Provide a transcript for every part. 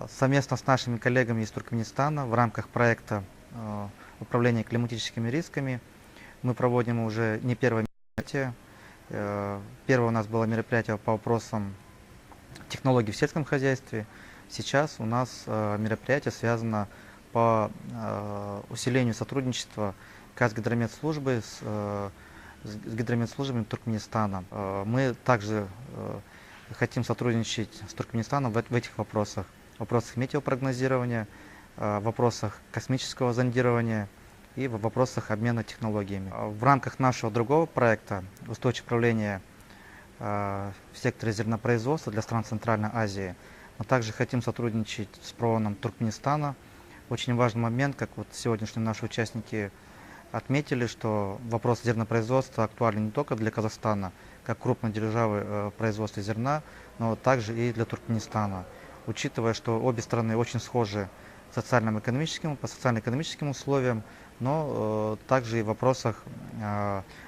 Совместно с нашими коллегами из Туркменистана в рамках проекта управления климатическими рисками мы проводим уже не первое мероприятие. Первое у нас было мероприятие по вопросам технологий в сельском хозяйстве. Сейчас у нас мероприятие связано по усилению сотрудничества Казгидрометслужбы с гидрометслужбами Туркменистана. Мы также хотим сотрудничать с Туркменистаном в этих вопросах. В вопросах метеопрогнозирования, в вопросах космического зондирования и в вопросах обмена технологиями. В рамках нашего другого проекта «Устойчивое управление в секторе зернопроизводства для стран Центральной Азии» мы также хотим сотрудничать с ПРООНом Туркменистана. Очень важный момент, как вот сегодняшние наши участники отметили, что вопрос зернопроизводства актуален не только для Казахстана, как крупной державы в производстве зерна, но также и для Туркменистана. Учитывая, что обе страны очень схожи по социально-экономическим условиям, но также и в вопросах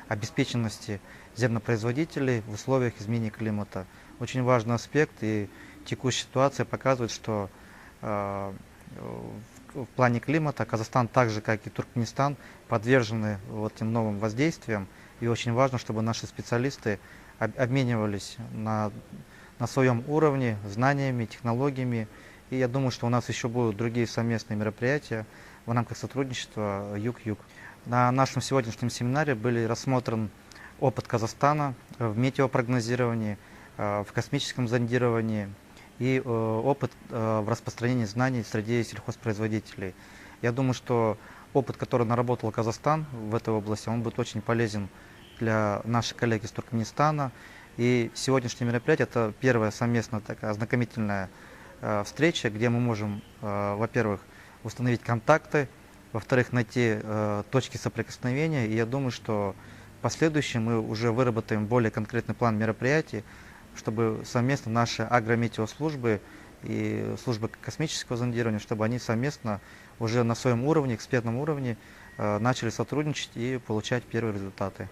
обеспеченности зернопроизводителей в условиях изменения климата. Очень важный аспект, и текущая ситуация показывает, что в плане климата Казахстан, так же как и Туркменистан, подвержены вот этим новым воздействиям. И очень важно, чтобы наши специалисты обменивались на своем уровне знаниями, технологиями. И я думаю, что у нас еще будут другие совместные мероприятия в рамках сотрудничества Юг-Юг. На нашем сегодняшнем семинаре были рассмотрен опыт Казахстана в метеопрогнозировании, в космическом зондировании и опыт в распространении знаний среди сельхозпроизводителей. Я думаю, что опыт, который наработал Казахстан в этой области, он будет очень полезен для наших коллег из Туркменистана. И сегодняшнее мероприятие – это первая совместная такая ознакомительная встреча, где мы можем, во-первых, установить контакты, во-вторых, найти точки соприкосновения. И я думаю, что в последующем мы уже выработаем более конкретный план мероприятий, чтобы совместно наши агрометеослужбы и службы космического зондирования, чтобы они совместно уже на своем уровне, экспертном уровне, начали сотрудничать и получать первые результаты.